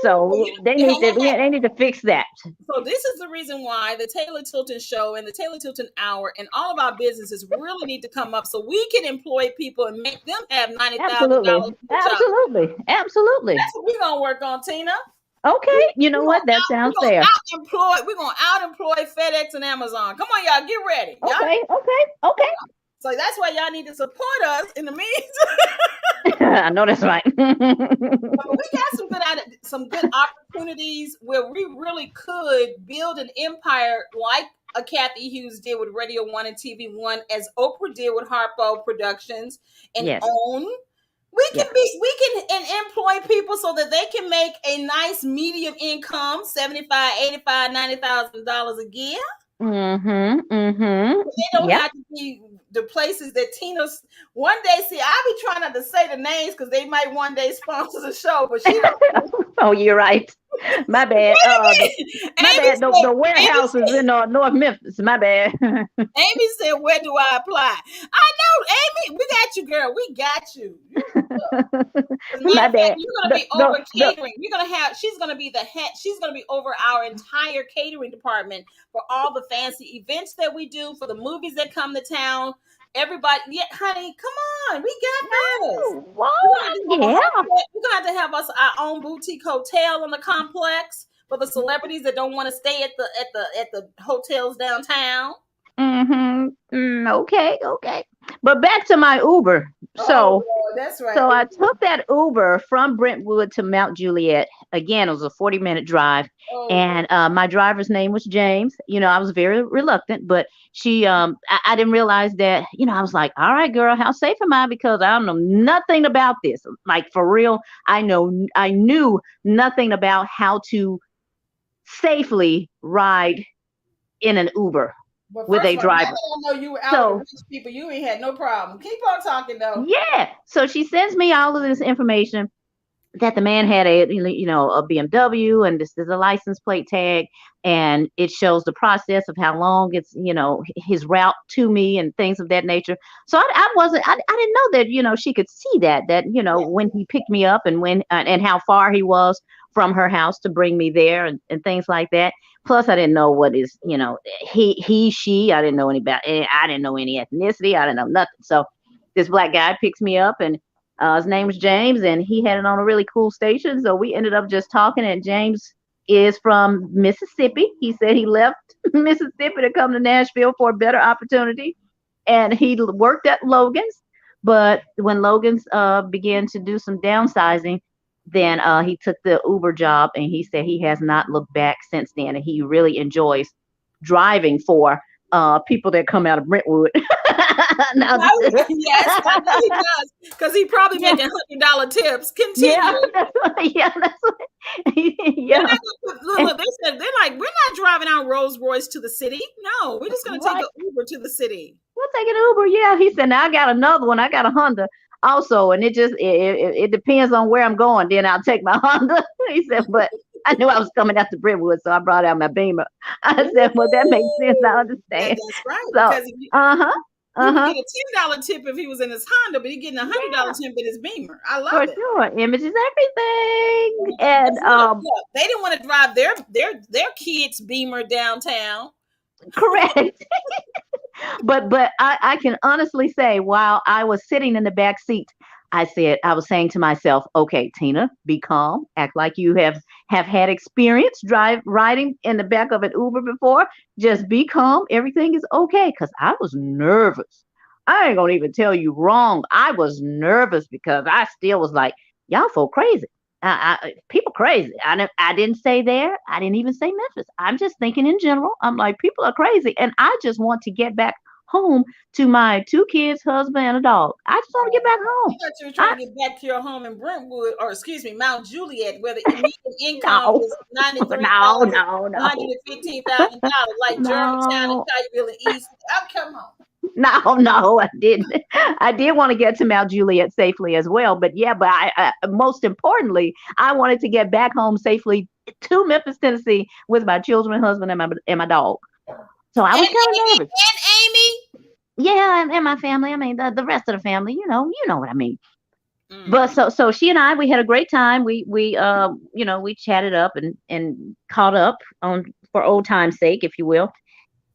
So they need to fix that. So this is the reason why the Taylor Tilton Show and the Taylor Tilton Hour and all of our businesses really need to come up so we can employ people and make them have $90,000. Absolutely. That's what we're gonna work on, Tina. Okay. You know what? That sounds fair. We're gonna out employ FedEx and Amazon. Come on, y'all, get ready. Okay. So that's why y'all need to support us in the meantime. I know that's right. We got some good opportunities where we really could build an empire like a Kathy Hughes did with Radio One and TV One, as Oprah did with Harpo Productions, and own. We can employ people so that they can make a nice medium income, $75,000, $85,000, $90,000 a year. Mm-hmm. They don't have to be the places that Tina's one day. See, I be trying not to say the names because they might one day sponsor the show, but she don't. Oh, you're right. My bad. The warehouse is in North Memphis. My bad. Amy said, "Where do I apply?" I know, Amy. We got you, girl. We got you. My bad. You're gonna be over catering. She's gonna be the head. She's gonna be over our entire catering department for all the fancy events that we do, for the movies that come to town. Everybody, honey, come on, we got this. We're gonna have to have us our own boutique hotel on the complex for the celebrities that don't want to stay at the hotels downtown. Okay. But back to my Uber. So that's right. So I took that Uber from Brentwood to Mount Juliet. Again, it was a 40-minute drive. And my driver's name was James. I was very reluctant, but she I didn't realize that, I was like, all right, girl, how safe am I? Because I don't know nothing about this. Like, for real, I knew nothing about how to safely ride in an Uber with a driver. I know you were out with rich people. You ain't had no problem. Keep on talking though. Yeah. So she sends me all of this information that the man had a BMW, and this is a license plate tag, and it shows the process of how long it's, his route to me and things of that nature. So I didn't know that, she could see that, when he picked me up and when, and how far he was from her house to bring me there and things like that. Plus, I didn't know what is, she, I didn't know I didn't know any ethnicity. I didn't know nothing. So this black guy picks me up, and his name was James, and he had it on a really cool station. So we ended up just talking, and James is from Mississippi. He said he left Mississippi to come to Nashville for a better opportunity. And he worked at Logan's, But when Logan's began to do some downsizing, then he took the Uber job, and he said he has not looked back since then, and he really enjoys driving for people that come out of Brentwood. Now, Yes, I know he does, because he probably yeah, making $100 tips. yeah, Continue. yeah, that's what, They're yeah, not look, they said they're like, we're not driving our Rolls Royce to the city. No, we're just gonna take right. an Uber to the city. We'll take an Uber. Yeah, he said. Now I got another one. I got a Honda also, and it depends on where I'm going. Then I'll take my Honda. He said, but I knew I was coming out to Brentwood, so I brought out my Beamer. I said, well, that makes sense. I understand. That's right. So, Because if uh-huh, he would uh-huh. get a $10 tip if he was in his Honda, but he getting $100 Yeah, tip in his Beamer. I love for it. sure. Image is everything. And Because look, they didn't want to drive their kids' Beamer downtown. correct. But I can honestly say, while I was sitting in the back seat, I was saying to myself, okay, Tina, be calm, act like you have had experience riding in the back of an Uber before. Just be calm, everything is okay. Because I was nervous. I ain't gonna even tell you wrong. I was nervous because I still was like, y'all folk crazy. People crazy. I didn't say there. I didn't even say Memphis. I'm just thinking in general. I'm like, people are crazy, and I just want to get back home to my two kids, husband, and a dog. I just want to get back home. I thought you were trying I to get back to your home in Brentwood, or excuse me, Mount Juliet, where the median income no, is no, $93 no, to no, $115,000, like Germantown and no. Collierville and East. Oh, come on. No, no, I didn't. I did want to get to Mount Juliet safely as well, but yeah, but I most importantly, I wanted to get back home safely to Memphis, Tennessee, with my children, husband, and my dog. So I was And kind of Amy, nervous. and Amy. Yeah, and my family. I mean, the rest of the family. You know what I mean. But Mm. so she and I, we had a great time. We chatted up and caught up on for old time's sake, if you will.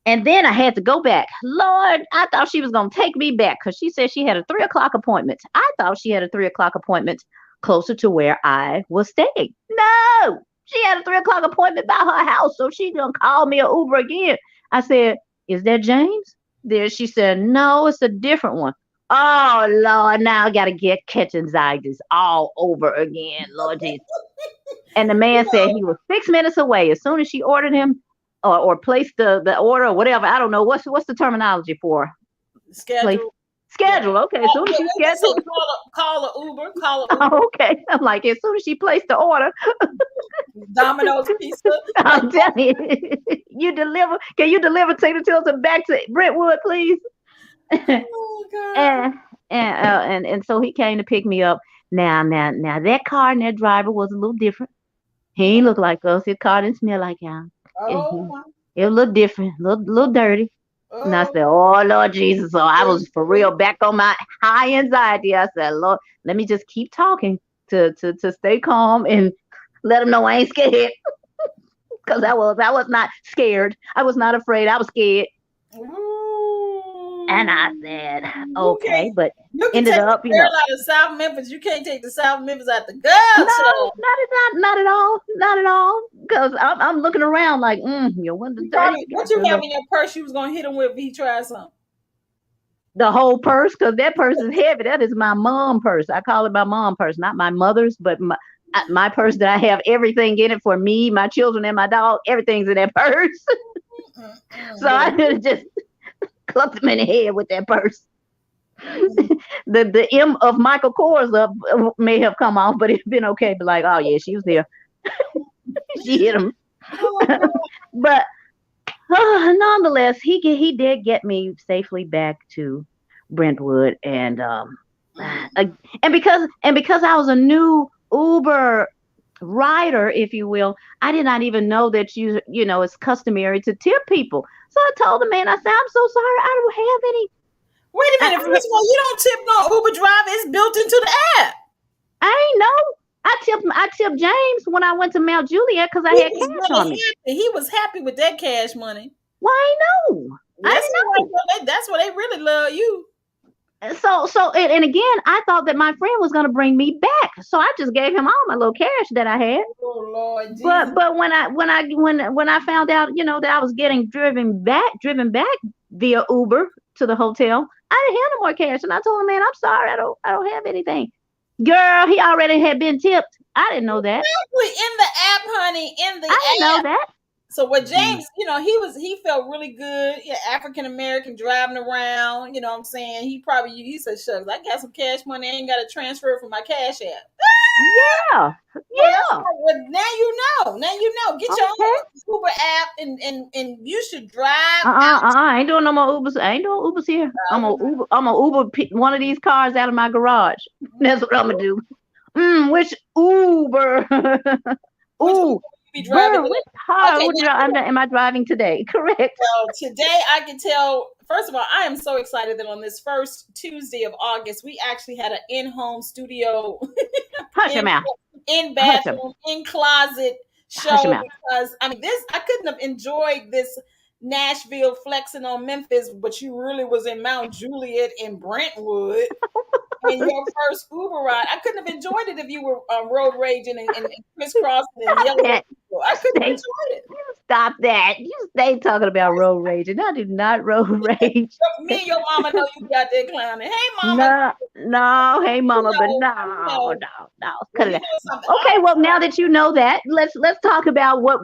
And then I had to go back. Lord, I thought she was gonna take me back because she said she had a 3 o'clock appointment. I thought she had a 3 o'clock appointment closer to where I was staying. No, she had a 3 o'clock appointment by her house, so she gonna call me a Uber again. I said, "Is that James?" There, she said, "No, it's a different one." Oh Lord, now I gotta catch anxieties all over again, Lord Jesus. And the man said he was 6 minutes away. As soon as she ordered him or placed the order or whatever, I don't know what's the terminology for place Schedule. Yeah. schedule. Okay, as Oh, soon as yeah, she they say scheduled, call a Uber, call a Uber. okay. I'm like, as soon as she placed the order, Domino's pizza. Like, I'm telling you, you deliver. Can you deliver Taylor Tilton back to Brentwood, please? oh God. and and so he came to pick me up. Now that car and that driver was a little different. He ain't look like us. His car didn't smell like y'all. It, Oh my. it was a little different, little dirty. And I Oh. said, "Oh Lord Jesus!" So I Wait, was for wait. real back on my high anxiety. I said, "Lord, let me just keep talking to stay calm and let them know I ain't scared." Because I was not scared. I was not afraid. I was scared. And I said, You "Okay," can't. but You can ended take the up, girl out of South Memphis. You can't take the South Memphis out the no, girl. So not at all, not at all. Because I'm looking around like, your window you dirty. probably You what got you your have little in your purse. You was gonna hit him with if he tried something. the whole purse, because that purse is heavy. That is my mom purse. I call it my mom purse, not my mother's, but my purse that I have everything in it for me, my children, and my dog. Everything's in that purse. So But I could have just clubbed him in the head with that purse. The M of Michael Kors may have come off, but it'd been okay. But like, oh yeah, she was there. She hit him. oh God. But nonetheless, he did get me safely back to Brentwood, and because I was a new Uber rider, if you will, I did not even know that it's customary to tip people. So I told the man, I said, "I'm so sorry, I don't have any." Wait a I, minute. First of all, you don't tip no Uber driver. It's built into the app. I ain't know. I tipped James when I went to Mount Juliet because I He had was cash really on me. happy. He was happy with that cash money. Well, I know. I That's didn't all know. right. That's why they really love you. And again, I thought that my friend was gonna bring me back, so I just gave him all my little cash that I had. Oh Lord Jesus. But when I found out, that I was getting driven back via Uber to the hotel. I didn't have no more cash, and I told him, man, I'm sorry, I don't have anything. Girl, he already had been tipped. I didn't know that. Exactly, in the app, honey, in the I didn't know app. that. So what James, he felt really good. Yeah, African American driving around. You know what I'm saying? He said, "Shucks, I got some cash money. I ain't got to transfer it from my cash app." Yeah, yeah. Well, now you know. Now you know. Get your Okay. own Uber app, and you should drive. I ain't doing no more Ubers. I ain't doing Ubers here. I'm gonna Uber. One of these cars out of my garage. That's what I'm gonna do. Which Uber? Ooh, Be driving. which car? Okay, am I driving today? Correct. so today I can tell. First of all, I am so excited that on this first Tuesday of August, we actually had an in-home studio, Hush your mouth. in bathroom, in closet show, because I mean I couldn't have enjoyed this Nashville flexing on Memphis, but you really was in Mount Juliet and Brentwood. In your first Uber ride, I couldn't have enjoyed it if you were road raging and crisscrossing and yelling at people. I couldn't have enjoyed it. Stop that. You stay talking about road raging. I do not road rage. Me and your mama know you got that clowning. Hey, mama. No, hey, mama, but no. Cut it out. Okay, well, now that you know that, let's talk about what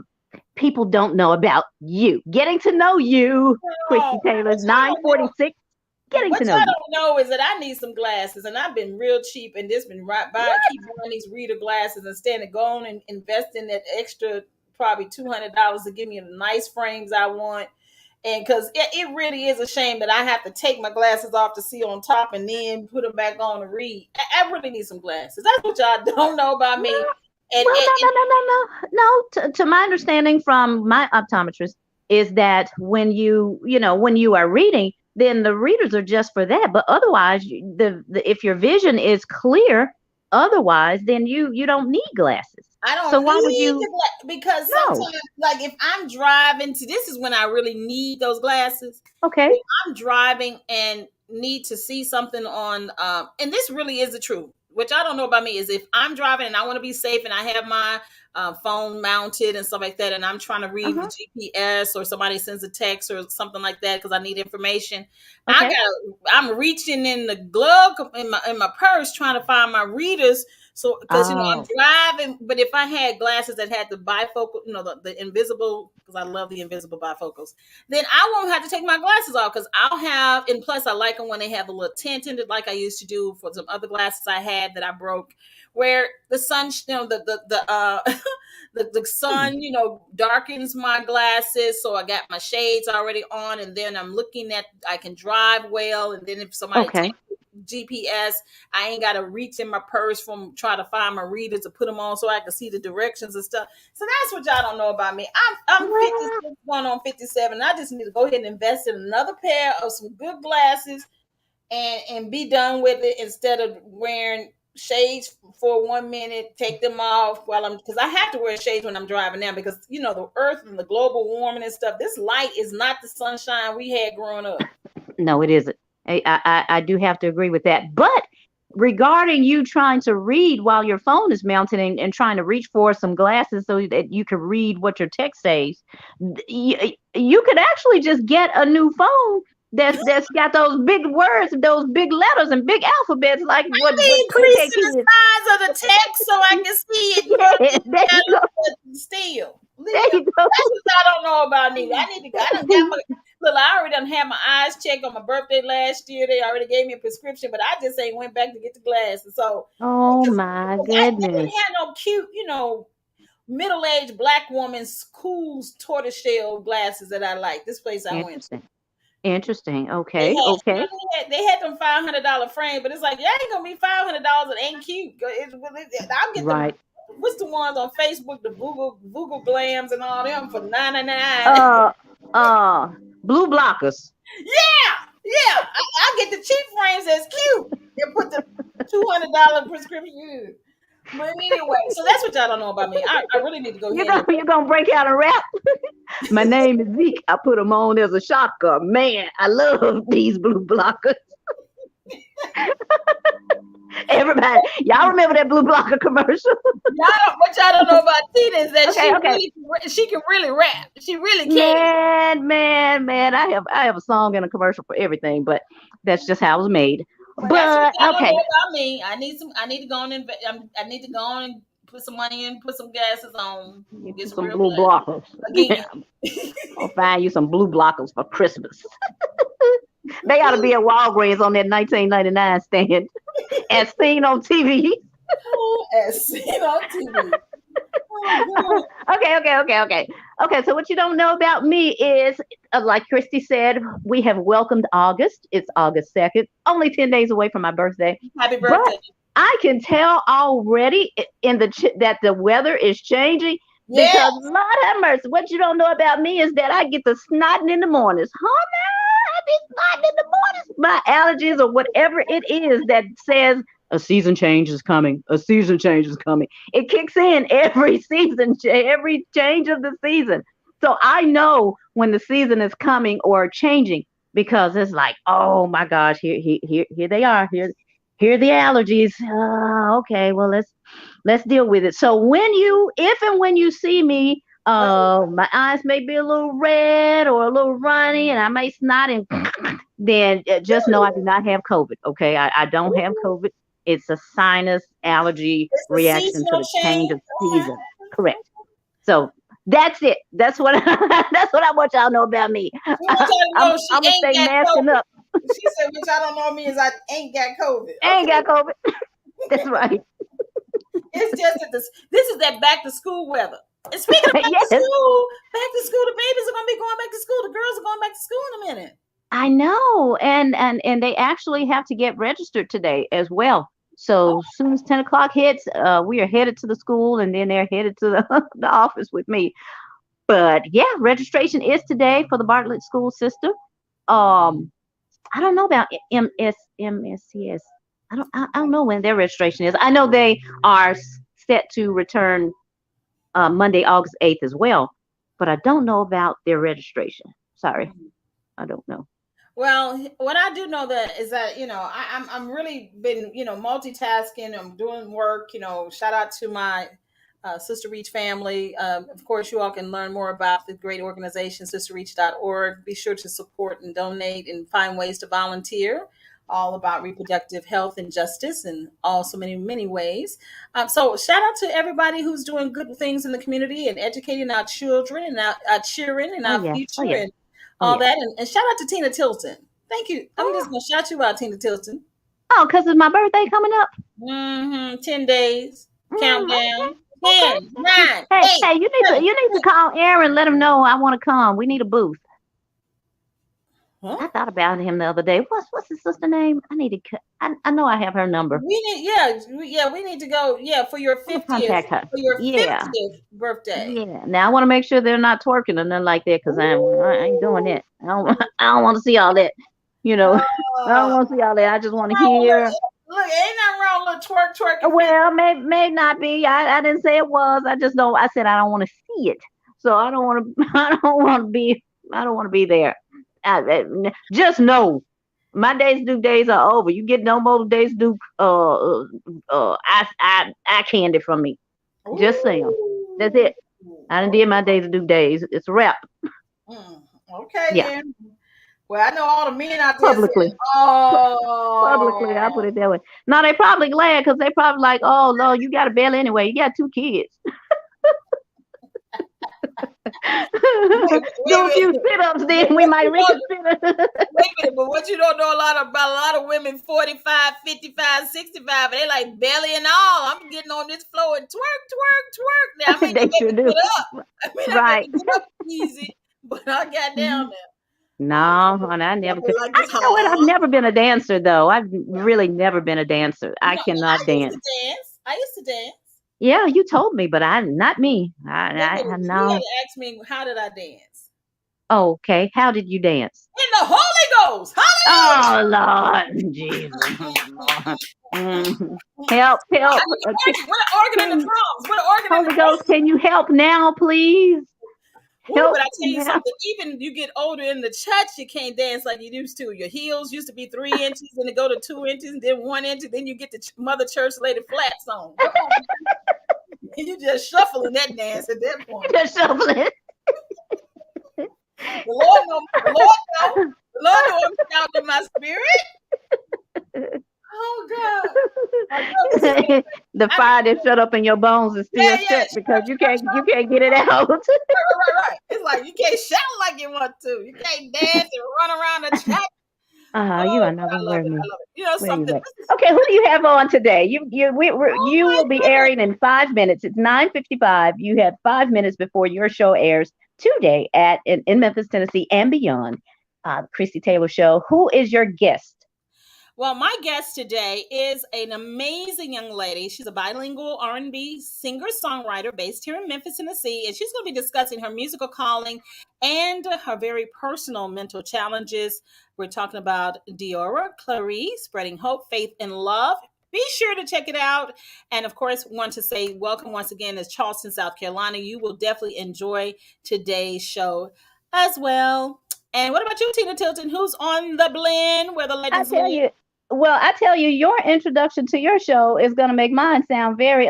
people don't know about you. Getting to know you, Christie Taylor's 946. Getting to know I don't know is that I need some glasses, and I've been real cheap, and just been keep buying these reader glasses instead of going and investing that extra probably $200 to give me the nice frames I want. And because it really is a shame that I have to take my glasses off to see on top and then put them back on to read. I really need some glasses. That's what y'all don't know about me. No. To my understanding from my optometrist is that when you are reading, then the readers are just for that. But otherwise, if your vision is clear, otherwise, then you don't need glasses. I don't. So why would you? Because sometimes, like if I'm driving, this is when I really need those glasses. Okay. If I'm driving and need to see something on, and this really is the truth, which I don't know about me, is if I'm driving and I want to be safe and I have my phone mounted and stuff like that, and I'm trying to read the GPS or somebody sends a text or something like that because I need information. Okay. I'm reaching in the glove in my purse trying to find my readers. So because I'm driving, but if I had glasses that had the bifocal, the invisible, because I love the invisible bifocals, then I won't have to take my glasses off because I'll have, and plus I like them when they have a little tint in it, like I used to do for some other glasses I had that I broke, where the sun, the sun, darkens my glasses. So I got my shades already on, and then I'm looking at, I can drive well. And then if somebody takes GPS, I ain't got to reach in my purse from trying to find my readers to put them on so I can see the directions and stuff. So that's what y'all don't know about me. I'm 56 going on 57. And I just need to go ahead and invest in another pair of some good glasses and be done with it instead of wearing shades for 1 minute, take them off because I have to wear shades when I'm driving now because the earth and the global warming and stuff. This light is not the sunshine we had growing up. No, it isn't. I do have to agree with that. But regarding you trying to read while your phone is mounted and trying to reach for some glasses so that you can read what your text says, you could actually just get a new phone that's got those big words, those big letters and big alphabets like what increasing the size of the text so I can see it. There you go. Still. There you go. That's what I don't know about me. I already done had my eyes checked on my birthday last year. They already gave me a prescription, but I just ain't went back to get the glasses. So my goodness. I didn't have no cute, middle-aged black woman's cool tortoiseshell glasses that I like. This place I went to. Interesting. Okay. They had them $500 frame, but it's like, yeah, ain't gonna be $500. It ain't cute. I'll get them. What's the ones on Facebook, the Google Glams and all them for $9.99? Blue blockers. Yeah. I get the cheap frames that's cute. They put the $200 prescription. But anyway, so that's what y'all don't know about me. I really need to go ahead. You're gonna break out a rap. My name is Zeke. I put them on as a shocker. Man, I love these blue blockers. Everybody, y'all remember that Blue Blocker commercial? What y'all don't know about Tina is that Okay. she can really rap. She really can. Man. I have a song and a commercial for everything, but that's just how it was made. Well, that's what But y'all don't know okay. about me. I need some. I need to go on and I need to go on and put some money in, put some gases on, get some Some real blue money blockers. again. I'll find you some blue blockers for Christmas. They ought to be at Walgreens on that 1999 stand, as seen on TV. As seen on TV. Okay. So what you don't know about me is, like Christie said, we have welcomed August. It's August 2nd, only 10 days away from my birthday. Happy But birthday! I can tell already that the weather is changing Yeah. because Lord have mercy. What you don't know about me is that I get the snotting in the mornings. I be snotting in the mornings. My allergies or whatever it is that says a season change is coming. A season change is coming. It kicks in every season, every change of the season. So I know when the season is coming or changing because it's like, oh my gosh, here they are. Here are the allergies. Okay, well let's deal with it. So if and when you see me, my eyes may be a little red or a little runny, and I may snot, and then just know I do not have COVID. Okay, I don't have COVID. It's a sinus allergy It's a reaction to seasonal the change change. of season. Correct. So that's it. That's what that's what I want y'all to know about me. She wants y'all to know I'm she gonna ain't stay got masking COVID. up. She said, "What y'all don't know me is I ain't got COVID." I ain't Okay, got COVID. That's right. it's just that this is that back to school weather. And speaking of Yes, back to school, the babies are gonna be going back to school. The girls are going back to school in a minute. I know, and they actually have to get registered today as well. So as soon as 10 o'clock hits, we are headed to the school, and then they're headed to the office with me. But yeah, registration is today for the Bartlett school system. Um, I don't know about MSCS. I don't know when their registration is. I know they are set to return Monday, August 8th as well, but I don't know about their registration. Sorry, I don't know. Well, what I do know that is that I'm really been multitasking. I'm doing work. Shout out to my Sister Reach family. Of course, you all can learn more about the great organization sisterreach.org. Be sure to support and donate and find ways to volunteer. All about reproductive health and justice, and also many ways. So shout out to everybody who's doing good things in the community and educating our children and our children and Oh our yes, oh future yes, and oh all yes. that. And shout out to Tina Tilton. Thank you. I'm just Oh, gonna shout you out, Tina Tilton. oh, because it's my birthday coming up. 10 days. Okay, Countdown. 10, okay. 9, Hey, 8, you need to call Aaron and let him know I want to come. We need a booth. Huh? I thought about him the other day. What's his sister name? I need to. I know I have her number. We need, we need to go, for your I'm gonna 50th, contact her. for your Yeah, 50th birthday. yeah. Now I want to make sure they're not twerking or nothing like that because I ain't doing that. I don't want to see all that. You know, I don't Uh, want to see all that. I just want to oh, hear. look, ain't nothing wrong with twerking 50. Well, may not be. I didn't say it was. I just don't. I said I don't want to see it. So I don't want to. I don't want to be. I don't want to be there. Just know my days do days are over. You get no more days do eye candy from me. Just saying. That's it. I done did my days do days. It's a wrap. Okay, Yeah. then. Well, I know all the men out there Publicly. saying, "Oh, Publicly, I put it that way. No, they probably glad because they probably like, oh Lord, you got a belly anyway. You got 2 kids. Do a few sit-ups, then we might reconsider. Wait a minute, but what you don't know about a lot of women 45, 55, 65, and they like belly and all. I'm getting on this floor and twerk. Now I may They not make sure it do. get up. I may not Right. make it get up easy, but I got down there. No, honey, I never could. Like this You know what? I've hard. never been a dancer, though. I've really never been a dancer. I I cannot used dance. to dance. I used to dance. Yeah, you told me, but not me. Wait a minute, I you got know. to ask me, how did I dance? Okay, how did you dance? In the Holy Ghost. Oh Lord, Jesus, Lord. Help, I help. need the organ. Where the organ and the Can drums? Where the organ and the Holy Ghost, drums? can you help now, please? Ooh, but I tell you something, even you get older in the church, you can't dance like you used to. Your heels used to be 3 inches, then they go to 2 inches, and then 1 inch, and then you get the Mother Church Lady flats on. Come on. You just shuffling that dance at that point. Just shuffling. The Lord know. The Lord know I'm out in my spirit. Oh God. The fire that shut up in your bones is still shut because you can't get it out. Right. It's like you can't shout like you want to. You can't dance and run around the track. You are not gonna wear me. I love it. You know something. Okay, who do you have on today? You will be airing in 5 minutes. It's 9:55. You have 5 minutes before your show airs today in Memphis, Tennessee, and beyond. Christie Taylor Show. Who is your guest? Well, my guest today is an amazing young lady. She's a bilingual R&B singer-songwriter based here in Memphis, Tennessee, and she's going to be discussing her musical calling and her very personal mental challenges. We're talking about Diora Clary, Spreading Hope, Faith, and Love. Be sure to check it out. And of course, want to say welcome once again to Charleston, South Carolina. You will definitely enjoy today's show as well. And what about you, Tina Tilton? Who's on the blend where the ladies I tell you, your introduction to your show is going to make mine sound very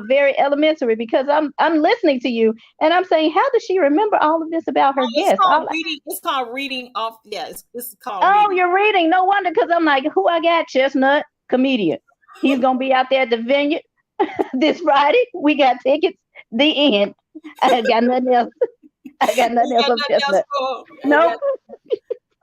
very elementary because I'm listening to you and I'm saying, how does she remember all of this about her guest? It's called reading off. Yes, this is called. Oh, reading. You're reading. No wonder, because I'm like, who I got? Chestnut, comedian. He's going to be out there at the Vineyard this Friday. We got tickets. The end. I got nothing else. I got nothing else on Chestnut. Nope.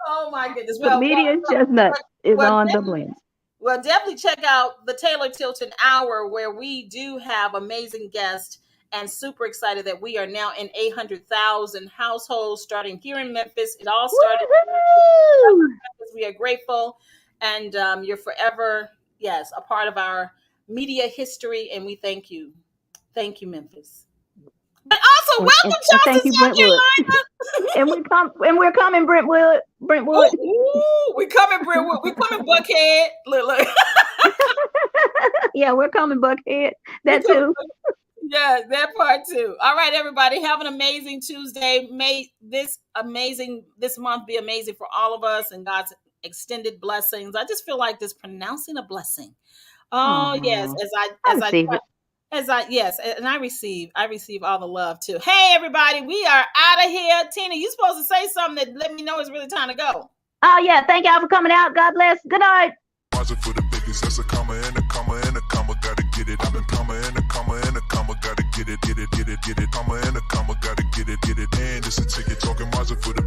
Oh my goodness. Comedian Chestnut is on the blend. Well, definitely check out the Taylor Tilton Hour, where we do have amazing guests, and super excited that we are now in 800,000 households starting here in Memphis. It all started. We are grateful, and you're forever, yes, a part of our media history, and we thank you. Thank you, Memphis. But also, welcome, Charleston, South Carolina. And we're coming, Brentwood. Ooh, we coming, Brentwood. We coming, Buckhead. Look. Yeah, we're coming, Buckhead. That too. Yeah, that part too. All right, everybody, have an amazing Tuesday. May this month be amazing for all of us and God's extended blessings. I just feel like this pronouncing a blessing. Oh, yes, and I receive all the love too. Hey, everybody, we are out of here. Tina, you supposed to say something that let me know it's really time to go. Oh yeah, thank y'all for coming out. God bless. Good night. For the biggest, that's a comma and a comma and a comma, gotta get it. I've been comma and a comma and a comma, gotta get it, comma and a comma, gotta get it, and it's a ticket talking Mazda for the